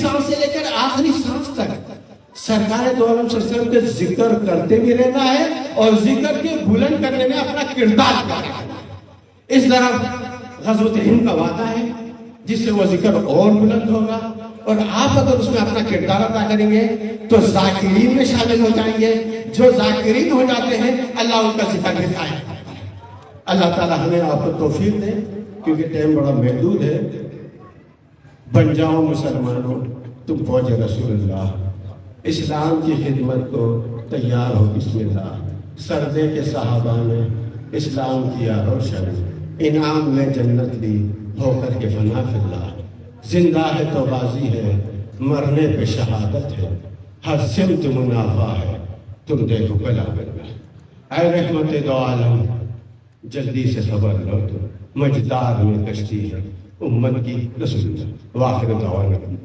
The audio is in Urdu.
سانس سے لے کر آخری سانس تک سرکار دو عالم صلی اللہ علیہ وسلم کے ذکر کرتے بھی رہنا ہے اور ذکر کے بلند کرنے میں اپنا کردار کرنا ہے۔ اس طرح غزوۃ ہند کا وعدہ ہے جس سے وہ ذکر اور بلند ہوگا، اور آپ اگر اس میں اپنا کردار ادا کریں گے تو ذاکرین میں شامل ہو جائیں گے۔ جو ذاکرین ہو جاتے ہیں اللہ ان کا ذکر دکھائے۔ اللہ تعالیٰ ہمیں آپ کو توفیق دے، کیونکہ ٹائم بڑا محدود ہے۔ بن جاؤ مسلمانوں تم فوج رسول اللہ، اسلام کی خدمت کو تیار ہو بسم اللہ۔ سردے کے صحابہ نے اسلام کیا روشن، انعام میں جنت لی ہو کر کے فنا فی اللہ۔ زندہ ہے تو بازی ہے، مرنے پہ شہادت ہے، ہر سمت منافع ہے، تم دیکھو بلا بلا۔ اے رحمت دو عالم جلدی سے خبر لو، تو مجدار میں کشتی ہے امت کی رسول اللہ۔ واخر دعوانا